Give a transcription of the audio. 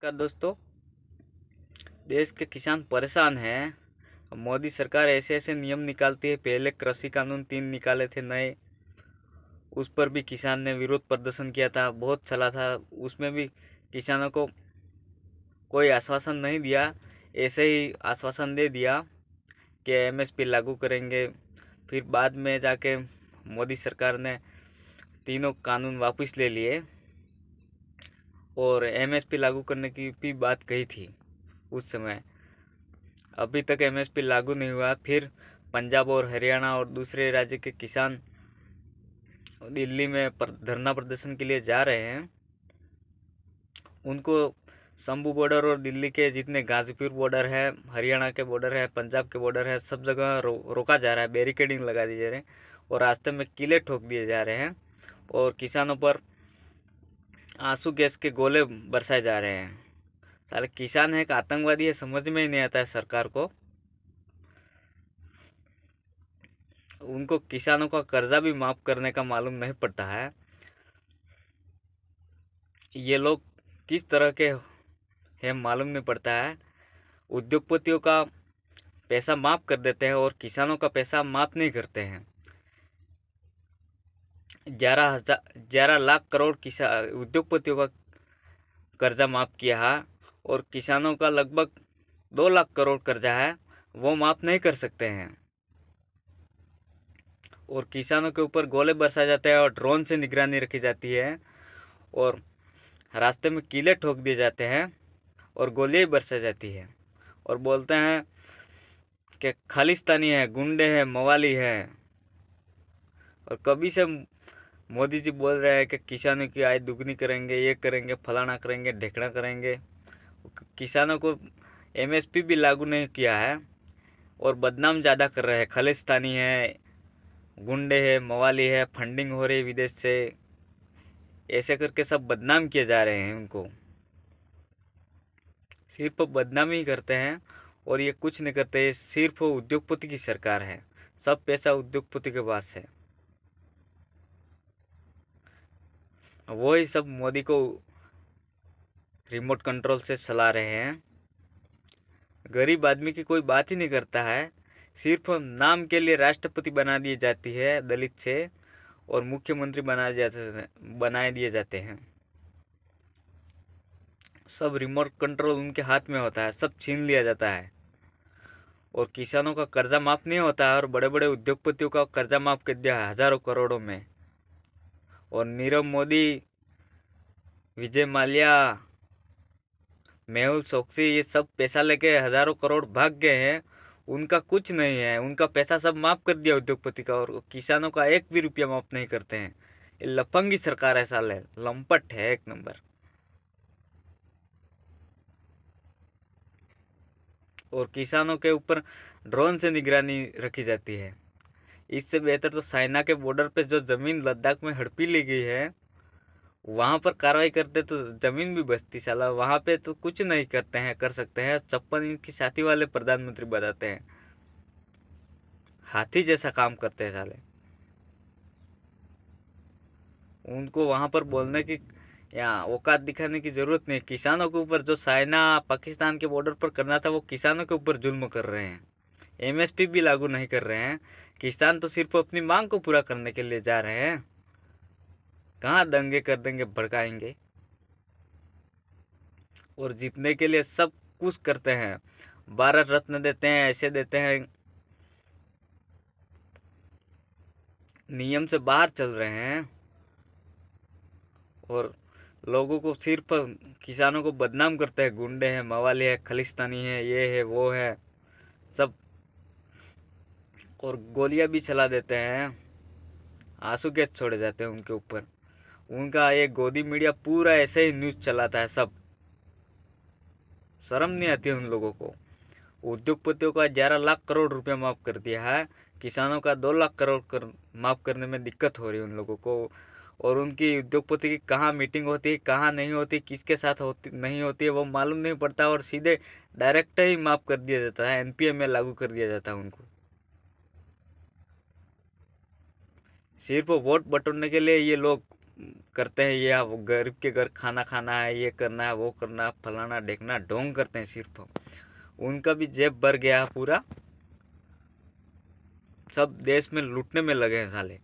का दोस्तों, देश के किसान परेशान हैं। मोदी सरकार ऐसे ऐसे नियम निकालती है। पहले कृषि कानून 3 निकाले थे नए, उस पर भी किसान ने विरोध प्रदर्शन किया था, बहुत चला था। उसमें भी किसानों को कोई आश्वासन नहीं दिया, ऐसे ही आश्वासन दे दिया कि एमएसपी लागू करेंगे। फिर बाद में जाके मोदी सरकार ने तीनों कानून वापस ले लिए और एमएसपी लागू करने की भी बात कही थी उस समय। अभी तक एमएसपी लागू नहीं हुआ। फिर पंजाब और हरियाणा और दूसरे राज्य के किसान दिल्ली में धरना प्रदर्शन के लिए जा रहे हैं। उनको शंभू बॉर्डर और दिल्ली के जितने गाजीपुर बॉर्डर है, हरियाणा के बॉर्डर है, पंजाब के बॉर्डर है, सब जगह रोका जा रहा है, बैरिकेडिंग लगा दी जा रही है और रास्ते में किले ठोक दिए जा रहे हैं और किसानों पर आंसू गैस के गोले बरसाए जा रहे हैं। सारे किसान है एक आतंकवादी है, समझ में ही नहीं आता है सरकार को। उनको किसानों का कर्जा भी माफ करने का मालूम नहीं पड़ता है। ये लोग किस तरह के हैं मालूम नहीं पड़ता है। उद्योगपतियों का पैसा माफ कर देते हैं और किसानों का पैसा माफ नहीं करते हैं। 11 लाख करोड़ किसान उद्योगपतियों का कर्जा माफ किया है और किसानों का लगभग 2 लाख करोड़ कर्जा है, वो माफ नहीं कर सकते हैं। और किसानों के ऊपर गोले बरसाए जाते हैं और ड्रोन से निगरानी रखी जाती है और रास्ते में कीले ठोक दिए जाते हैं और गोलियां बरसाई जाती है और बोलते हैं कि खालिस्तानी है, गुंडे हैं, मवाली है। और कभी से मोदी जी बोल रहे हैं कि किसानों की आय दुगनी करेंगे, ये करेंगे, फलाना करेंगे, ढेकना करेंगे। किसानों को एमएसपी भी लागू नहीं किया है और बदनाम ज़्यादा कर रहे हैं। खालिस्तानी है, गुंडे है, मवाली है, फंडिंग हो रही है विदेश से, ऐसे करके सब बदनाम किए जा रहे हैं। उनको सिर्फ बदनामी ही करते हैं और ये कुछ नहीं करते। ये सिर्फ उद्योगपति की सरकार है, सब पैसा उद्योगपति के पास है। वो ही सब मोदी को रिमोट कंट्रोल से चला रहे हैं। गरीब आदमी की कोई बात ही नहीं करता है। सिर्फ नाम के लिए राष्ट्रपति बना दी जाती है दलित से और मुख्यमंत्री बनाए दिए जाते हैं। सब रिमोट कंट्रोल उनके हाथ में होता है, सब छीन लिया जाता है और किसानों का कर्जा माफ नहीं होता है और बड़े बड़े उद्योगपतियों का कर्जा माफ कर दिया है हजारों करोड़ों में। और नीरव मोदी, विजय माल्या, मेहुल चोकसी ये सब पैसा लेके हजारों करोड़ भाग गए हैं। उनका कुछ नहीं है, उनका पैसा सब माफ कर दिया उद्योगपति का और किसानों का एक भी रुपया माफ नहीं करते हैं। ये लफंगी सरकार है, साले लंपट है एक नंबर। और किसानों के ऊपर ड्रोन से निगरानी रखी जाती है। इससे बेहतर तो चाइना के बॉर्डर पे जो ज़मीन लद्दाख में हड़पी ली गई है, वहाँ पर कार्रवाई करते तो ज़मीन भी बचती। साला वहाँ पे तो कुछ नहीं करते हैं, कर सकते हैं। 56 इंच की छाती वाले प्रधानमंत्री बताते हैं, हाथी जैसा काम करते हैं साले। उनको वहाँ पर बोलने की या औकात दिखाने की ज़रूरत नहीं। किसानों के ऊपर जो चाइना पाकिस्तान के बॉर्डर पर करना था, वो किसानों के ऊपर जुल्म कर रहे हैं। एमएसपी भी लागू नहीं कर रहे हैं। किसान तो सिर्फ अपनी मांग को पूरा करने के लिए जा रहे हैं। कहाँ दंगे कर देंगे, भड़काएंगे और जीतने के लिए सब कुछ करते हैं। भारत रत्न देते हैं, ऐसे देते हैं, नियम से बाहर चल रहे हैं और लोगों को सिर्फ किसानों को बदनाम करते हैं। गुंडे हैं, मवाली है, खालिस्तानी है, ये है, वो है सब। और गोलियां भी चला देते हैं, आंसू गैस छोड़े जाते हैं उनके ऊपर। उनका एक गोदी मीडिया पूरा ऐसे ही न्यूज़ चलाता है सब। शर्म नहीं आती है उन लोगों को। उद्योगपतियों का 11 लाख करोड़ रुपया माफ कर दिया है, किसानों का 2 लाख करोड़ माफ करने में दिक्कत हो रही है उन लोगों को। और उनकी उद्योगपति की कहाँ मीटिंग होती है, कहाँ नहीं होती, किसके साथ होती नहीं होती है, वो मालूम नहीं पड़ता और सीधे डायरेक्ट ही माफ कर दिया जाता है, एनपीए में लागू कर दिया जाता है उनको। सिर्फ वोट बटोरने के लिए ये लोग करते हैं, ये आप गरीब के घर खाना खाना है, ये करना है, वो करना है, फलाना ढेकना ढोंग करते हैं सिर्फ। उनका भी जेब भर गया पूरा, सब देश में लूटने में लगे हैं साले।